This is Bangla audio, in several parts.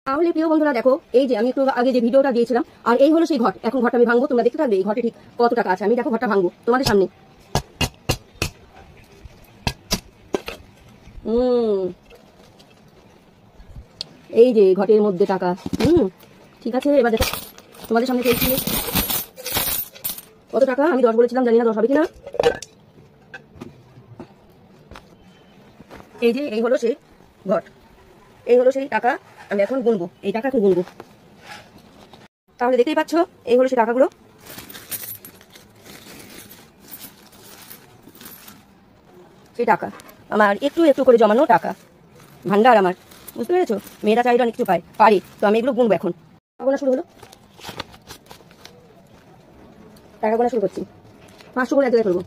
তাহলে প্রিয় বন্ধুরা দেখো, এই যে আমি একটু আগে যে ভিডিওটা দিয়েছিলাম, আর এই হলো সেই ঘট। এখন ঘরটা আমি ভাঙবো, তোমরা দেখতে থাকবে এই ঘটে ঠিক কত টাকা আছে। আমি দেখো ঘরটা ভাঙবো তোমাদের সামনে। এই যে ঘটের মধ্যে টাকা। ঠিক আছে, এবার দেখো তোমাদের সামনে পেয়েছি কত টাকা। আমি 10 বলেছিলাম, জানি না 10 হবে কিনা। এই যে এই হলো সেই ঘট, এই হলো সেই টাকা। আমি এখন গুনবো, এই টাকা এখন গুনবো। তাহলে দেখতেই পাচ্ছ, এই হলো সেই টাকাগুলো। সেই টাকা আমার একটু একটু করে জমানো টাকা, ভান্ডার আমার, বুঝতে পেরেছো? মেয়েরা চাইলে অনেক কিছু পারে, তো আমি এগুলো গুনবো। এখন গোনা শুরু হলো, টাকা গোনা শুরু করছি। 500 করে এক জায়গায় করবো।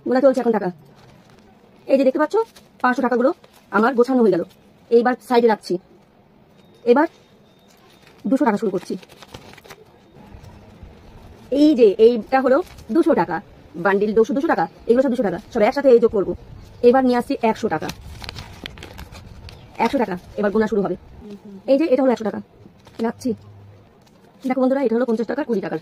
গোনা চলছে এখন টাকা। এই যে দেখতে পাচ্ছ 500 টাকাগুলো আমার গোছানো হয়ে গেল। এইবার সাইডে রাখছি। এবার 200 টাকা শুরু করছি। এই যে এইটা হলো 200 টাকা, বান্ডিল 200 টাকা, এগুলো সব 200 টাকা, সব একসাথে যোগ করবো। এবার নিয়ে আসছি 100 টাকা। 100 টাকা এবার গোনা শুরু হবে। এই যে এটা হলো 100 টাকা, রাখছি। দেখো বন্ধুরা, এটা হলো 50 টাকা, 20 টাকার।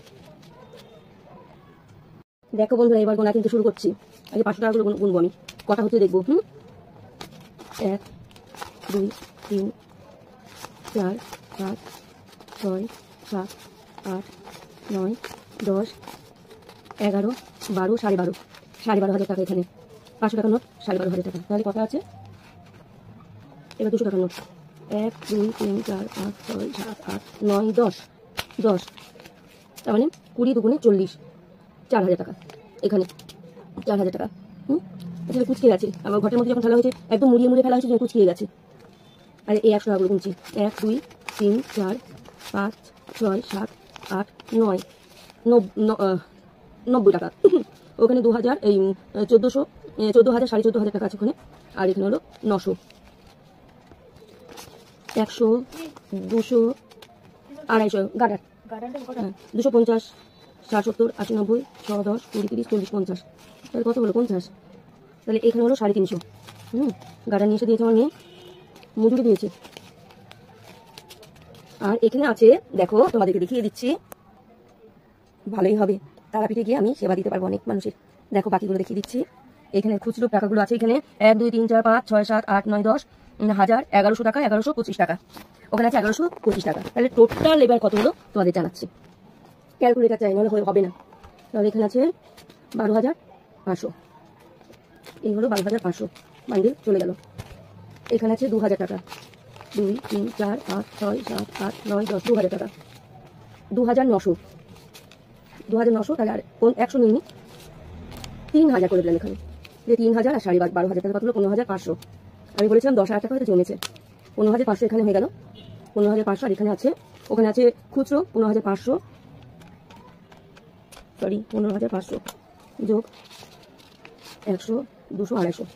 দেখো বন্ধুরা, এবার গোনা কিন্তু শুরু করছি। আগে 500 টাকাগুলো গুনবো আমি, কটা হচ্ছে দেখবো। 1 2 3 4 5 6 7 8 9 10 11 12 12.5 12.5 টাকা। এখানে 500 টাকার নোট, 12.5 টাকা। তাহলে কত আছে? এবার 200 টাকার নোট। 1 2 3 4 5 6 7 8 9 10 10, তার মানে 20 দুগুণে 40, 4000 টাকা। এখানে 4000 টাকা। আসলে কুচকে গেছে আমার ঘরের মধ্যে যখন ফেলা হয়েছে, একদম মুড়িয়ে মুড়িয়ে ফেলা হয়েছে, কুচকিয়ে গেছে। আর এই 100 টাকাগুলো গুনছি। 1 2 3 4 5 6 7 8 9 90 টাকা। ওখানে 2000, এই 1400, 14,000, 14,500 টাকা আছে ওখানে। আর এখানে হলো 900, 100, 200, 250, গাডার 250, 60, 70, 80, 90, 100, 10, 20, 30, 40, 50। তাহলে কত হলো? 50। তাহলে এখানে হলো 350। গাডার নিয়ে এসে দিয়েছে আমার মেয়ে, মজুরি দিয়েছে। আর এখানে আছে, দেখো তোমাদেরকে দেখিয়ে দিচ্ছি, ভালোই হবে। তারাপীঠে গিয়ে আমি সেবা দিতে পারবো অনেক মানুষের। দেখো বাকিগুলো দেখিয়ে দিচ্ছি। এখানে খুচরো টাকাগুলো আছে। এখানে 1 2 3 4 5 6 7 8 9 10 1000, 1100 টাকা, 1125 টাকা। ওখানে আছে 1125 টাকা। তাহলে টোটাল এবার কত হলো তোমাদের জানাচ্ছি। ক্যালকুলেটার চাই, নাহলে হবে না। তাহলে এখানে আছে 12,500। এই হলো 12,500, বান্ডিল চলে গেল। এখানে আছে 2000 টাকা। 2 3 4 5 6 7 8 9 10, 2000 টাকা। 2900, 2900। তাহলে আর 100 নিয়ে 3000 করে দিলাম এখানে। যে 3000 আর 12,500 টাকা, কত হলো? 15,500। আমি বলেছিলাম 10,000 টাকা হয়তো জমেছে। 15,500 এখানে হয়ে গেল। 15,500। আর এখানে আছে, ওখানে আছে খুচরো 15,500, সরি 15,500 যোগ 100, 200, 250।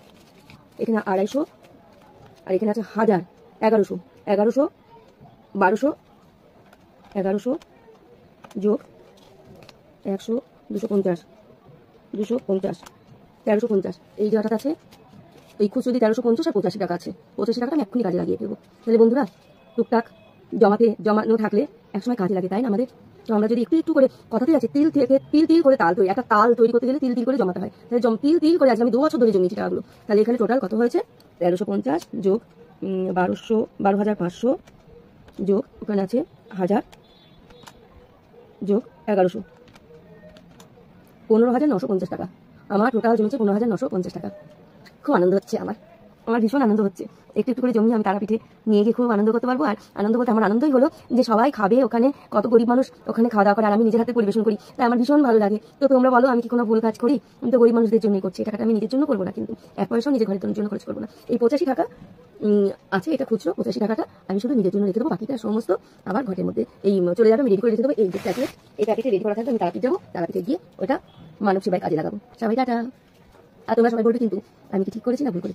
এখানে 250। আর এখানে আছে 1000, 1100, 1100, 1200, 1100 যোগ 100, 250, 250, 1350। এই যে অর্থাৎ আছে এই খুচরো দিয়ে 1350 আর 85 টাকা আছে। 85 টাকাটা আমি এক্ষুনি কাজে লাগিয়ে দেবো। তাহলে বন্ধুরা, টুকটাক জমানো থাকলে একসময় কাজে লাগে, তাই না আমাদের? তো আমরা যদি একটু একটু করে, কথাতেই আছে তিল থেকে তিল করে তাল তৈরি, একটা তাল তৈরি করতে গেলে তিল করে জমাতে হয়। তাহলে তিল করে আজকে আমি 2 বছর ধরে জমিয়েছি টাকাগুলো। তাহলে এখানে টোটাল কত হয়েছে? 1350 যোগ 12,500 যোগ, ওখানে আছে 1000 যোগ 1100, 15,950 টাকা। আমার টোটাল জমেছে 15,950 টাকা। খুব আনন্দ হচ্ছে আমার ভীষণ আনন্দ হচ্ছে। একটু একটু করে জমি আমি তারাপীঠে নিয়ে গিয়ে খুব আনন্দ করতে পারবো। আর আনন্দ বলতে আমার আনন্দই হলো যে সবাই খাবে, ওখানে কত গরিব মানুষ ওখানে খাওয়া দাওয়া করে, আর আমি নিজের হাতে পরিবেশন করি, তাই আমার ভীষণ ভালো লাগে। তো তোমরা বলো আমি কি কোনো ভুল কাজ করি? আমি তো গরিব মানুষদের জন্যই করছি। টাকাটা আমি নিজের জন্য করবো না, কিন্তু 1 পয়সাও নিজের ঘরের জন্য খরচ করবো না। এই 85 টাকা আছে, এটা খুচরো। 85 টাকাটা আমি শুধু নিজের জন্য রেখে দেবো, বাকিটা সমস্ত আবার ঘরের মধ্যে এই চলে যাবে। আমি রেডি করে রেখে দেবো। এই যে প্যাকেট, এই প্যাকেটে রেডি করা থাকবে। আমি তারাপীঠ যাবো, তারাপীঠে গিয়ে ওটা মানব সেবায় কাজে লাগাবো। সবাই টাটা। আর তোমরা সবাই বলবে কিন্তু আমি কি ঠিক করেছি না ভুল করেছি।